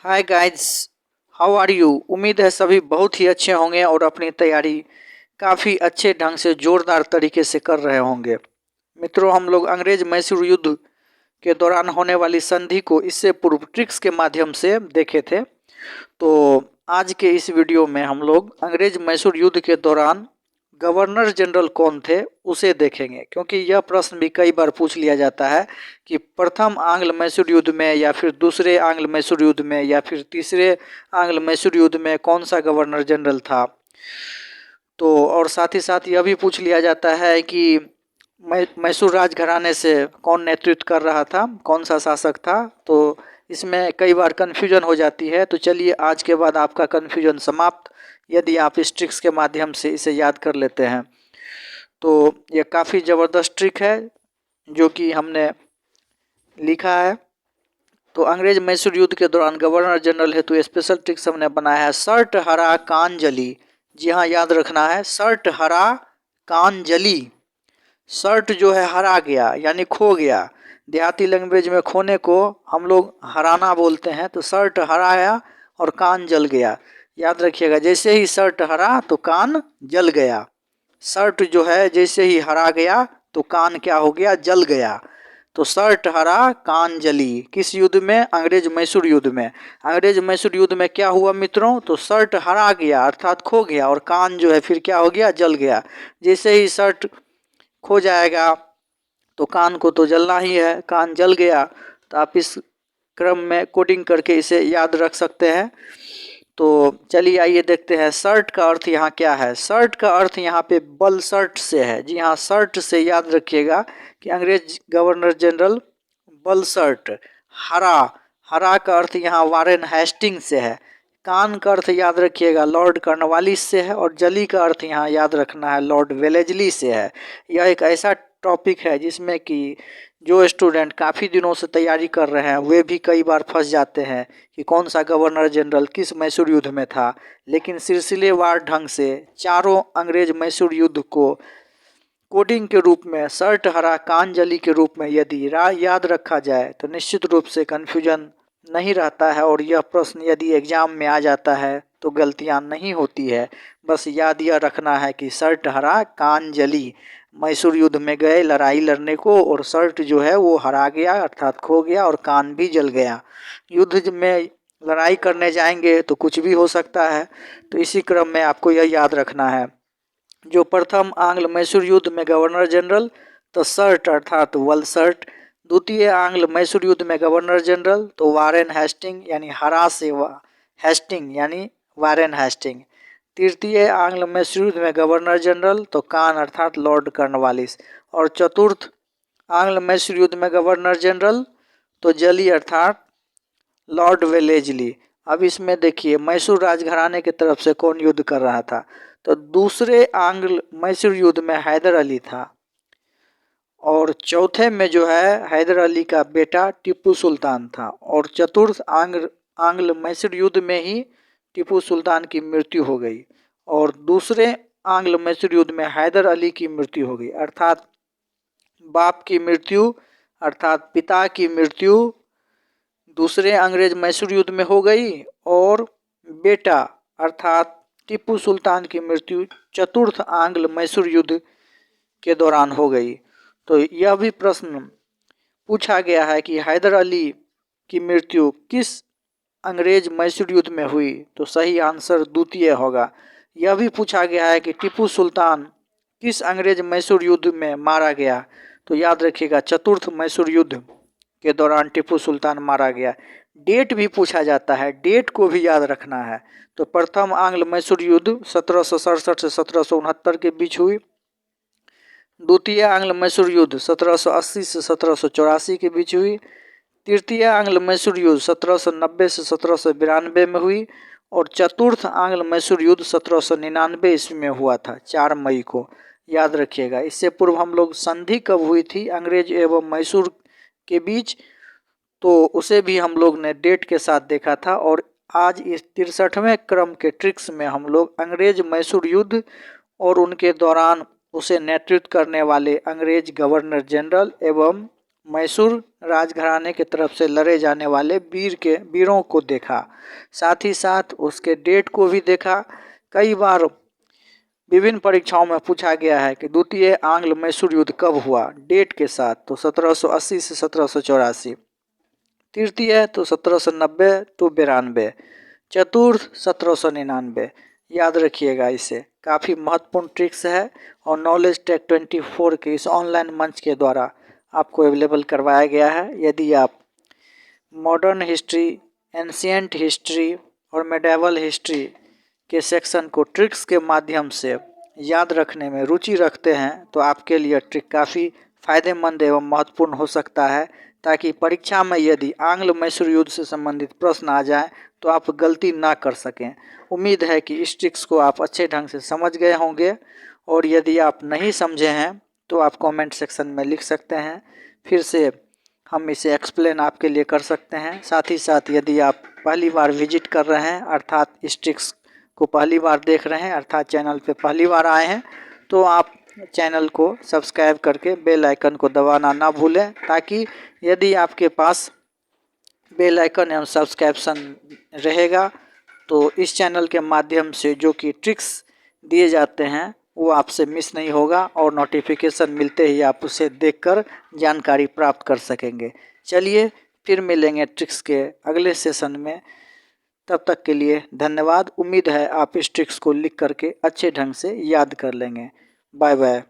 Hi guys, how are you. उम्मीद है सभी बहुत ही अच्छे होंगे और अपनी तैयारी काफ़ी अच्छे ढंग से जोरदार तरीके से कर रहे होंगे। मित्रों, हम लोग अंग्रेज मैसूर युद्ध के दौरान होने वाली संधि को इससे पूर्व ट्रिक्स के माध्यम से देखे थे। तो आज के इस वीडियो में हम लोग अंग्रेज मैसूर युद्ध के दौरान गवर्नर जनरल कौन थे उसे देखेंगे, क्योंकि यह प्रश्न भी कई बार पूछ लिया जाता है कि प्रथम आंग्ल मैसूर युद्ध में या फिर दूसरे आंग्ल मैसूर युद्ध में या फिर तीसरे आंग्ल मैसूर युद्ध में कौन सा गवर्नर जनरल था। तो और साथ ही साथ यह भी पूछ लिया जाता है कि मैसूर राजघराने से कौन नेतृत्व कर रहा था, कौन सा शासक था। तो इसमें कई बार कन्फ्यूजन हो जाती है। तो चलिए आज के बाद आपका कन्फ्यूजन समाप्त, यदि आप इस ट्रिक्स के माध्यम से इसे याद कर लेते हैं। तो यह काफ़ी ज़बरदस्त ट्रिक है जो कि हमने लिखा है। तो अंग्रेज मैसूर युद्ध के दौरान गवर्नर जनरल हेतु स्पेशल ट्रिक्स हमने बनाया है। शर्ट हरा कान जली। जी हाँ, याद रखना है, शर्ट हरा कान जली। शर्ट जो है हरा गया यानी खो गया। देहाती लैंग्वेज में खोने को हम लोग हराना बोलते हैं। तो शर्ट हराया और कान जल गया। याद रखिएगा, जैसे ही शर्ट हरा तो कान जल गया। शर्ट जो है जैसे ही हरा गया तो कान क्या हो गया, जल गया। तो शर्ट हरा कान जली। किस युद्ध में? अंग्रेज मैसूर युद्ध में। अंग्रेज मैसूर युद्ध में क्या हुआ मित्रों? तो शर्ट हरा गया अर्थात खो गया और कान जो है फिर क्या हो गया, जल गया। जैसे ही शर्ट खो जाएगा तो कान को तो जलना ही है, कान जल गया। तो आप इस क्रम में कोडिंग करके इसे याद रख सकते हैं। तो चलिए आइए देखते हैं शर्ट का अर्थ यहाँ क्या है। शर्ट का अर्थ यहाँ पे बल शर्ट से है। जी हाँ, शर्ट से याद रखिएगा कि अंग्रेज गवर्नर जनरल बल शर्ट। हरा, हरा का अर्थ यहाँ वारेन हेस्टिंग से है। कान का अर्थ याद रखिएगा लॉर्ड कॉर्नवालिस से है। और जली का अर्थ यहाँ याद रखना है लॉर्ड वेलेजली से है। यह एक ऐसा टॉपिक है जिसमें कि जो स्टूडेंट काफ़ी दिनों से तैयारी कर रहे हैं वे भी कई बार फंस जाते हैं कि कौन सा गवर्नर जनरल किस मैसूर युद्ध में था। लेकिन सिलसिलेवार ढंग से चारों अंग्रेज मैसूर युद्ध को कोडिंग के रूप में शर्ट हरा कान जली के रूप में यदि याद रखा जाए तो निश्चित रूप से कन्फ्यूजन नहीं रहता है। और यह प्रश्न यदि एग्जाम में आ जाता है तो गलतियां नहीं होती है। बस याद यह रखना है कि शर्ट हरा कान जली। मैसूर युद्ध में गए लड़ाई लड़ने को और शर्ट जो है वो हरा गया अर्थात खो गया और कान भी जल गया। युद्ध में लड़ाई करने जाएंगे तो कुछ भी हो सकता है। तो इसी क्रम में आपको यह याद रखना है। जो प्रथम आंग्ल मैसूर युद्ध में गवर्नर जनरल तो शर्ट अर्थात वल शर्ट। द्वितीय आंग्ल मैसूर युद्ध में गवर्नर जनरल तो वारेन हेस्टिंग यानी हरा से हेस्टिंग यानी वारेन हेस्टिंग। तृतीय आंग्ल मैसूर युद्ध में गवर्नर जनरल तो कान अर्थात लॉर्ड कॉर्नवालिस। और चतुर्थ आंग्ल मैसूर युद्ध में गवर्नर जनरल तो जली अर्थात लॉर्ड वेलेजली। अब इसमें देखिए मैसूर राजघराने की तरफ से कौन युद्ध कर रहा था। तो दूसरे आंग्ल मैसूर युद्ध में हैदर अली था और चौथे में जो है हैदर अली का बेटा टीपू सुल्तान था। और चतुर्थ आंग्ल मैसूर युद्ध में ही टीपू सुल्तान की मृत्यु हो गई। और दूसरे आंग्ल मैसूर युद्ध में हैदर अली की मृत्यु हो गई अर्थात बाप की मृत्यु अर्थात पिता की मृत्यु दूसरे अंग्रेज मैसूर युद्ध में हो गई। और बेटा अर्थात टीपू सुल्तान की मृत्यु चतुर्थ आंग्ल मैसूर युद्ध के दौरान हो गई। तो यह भी प्रश्न पूछा गया है कि हैदर अली की मृत्यु किस अंग्रेज मैसूर युद्ध में हुई। तो सही आंसर द्वितीय होगा। यह भी पूछा गया है कि टीपू सुल्तान किस अंग्रेज मैसूर युद्ध में मारा गया। तो याद रखिएगा चतुर्थ मैसूर युद्ध के दौरान टीपू सुल्तान मारा गया। डेट भी पूछा जाता है, डेट को भी याद रखना है। तो प्रथम आंग्ल मैसूर युद्ध 1767 से 1769 के बीच हुई। द्वितीय आंग्ल मैसूर युद्ध 1780 से 1784 के बीच हुई। तृतीय आंग्ल मैसूर युद्ध 1790 से 1792 में हुई। और चतुर्थ आंग्ल मैसूर युद्ध 1799 ईस्वी में हुआ था, 4 मई को। याद रखिएगा। इससे पूर्व हम लोग संधि कब हुई थी अंग्रेज एवं मैसूर के बीच, तो उसे भी हम लोग ने डेट के साथ देखा था। और आज इस 63वें क्रम के ट्रिक्स में हम लोग अंग्रेज मैसूर युद्ध और उनके दौरान उसे नेतृत्व करने वाले अंग्रेज गवर्नर जनरल एवं मैसूर राजघराने की तरफ से लड़े जाने वाले वीरों को देखा। साथ ही साथ उसके डेट को भी देखा। कई बार विभिन्न परीक्षाओं में पूछा गया है कि द्वितीय आंग्ल मैसूर युद्ध कब हुआ, डेट के साथ, तो 1780 से 1784। तृतीय तो 1790 to 92। चतुर्थ 1799। याद रखिएगा इसे, काफ़ी महत्वपूर्ण ट्रिक्स है और नॉलेज टेक 24 के इस ऑनलाइन मंच के द्वारा आपको अवेलेबल करवाया गया है। यदि आप मॉडर्न हिस्ट्री, एंशिएंट हिस्ट्री और मेडिवल हिस्ट्री के सेक्शन को ट्रिक्स के माध्यम से याद रखने में रुचि रखते हैं तो आपके लिए ट्रिक काफ़ी फायदेमंद एवं महत्वपूर्ण हो सकता है, ताकि परीक्षा में यदि आंग्ल मैसूर युद्ध से संबंधित प्रश्न आ जाए तो आप गलती ना कर सकें। उम्मीद है कि इस ट्रिक्स को आप अच्छे ढंग से समझ गए होंगे, और यदि आप नहीं समझे हैं तो आप कमेंट सेक्शन में लिख सकते हैं, फिर से हम इसे एक्सप्लेन आपके लिए कर सकते हैं। साथ ही साथ यदि आप पहली बार विजिट कर रहे हैं, अर्थात इस ट्रिक्स को पहली बार देख रहे हैं, अर्थात चैनल पे पहली बार आए हैं, तो आप चैनल को सब्सक्राइब करके बेल आइकन को दबाना ना भूलें, ताकि यदि आपके पास बेल आइकन एवं सब्सक्रिप्शन रहेगा तो इस चैनल के माध्यम से जो कि ट्रिक्स दिए जाते हैं वो आपसे मिस नहीं होगा, और नोटिफिकेशन मिलते ही आप उसे देखकर जानकारी प्राप्त कर सकेंगे। चलिए फिर मिलेंगे ट्रिक्स के अगले सेशन में। तब तक के लिए धन्यवाद। उम्मीद है आप इस ट्रिक्स को लिख करके अच्छे ढंग से याद कर लेंगे। Bye bye.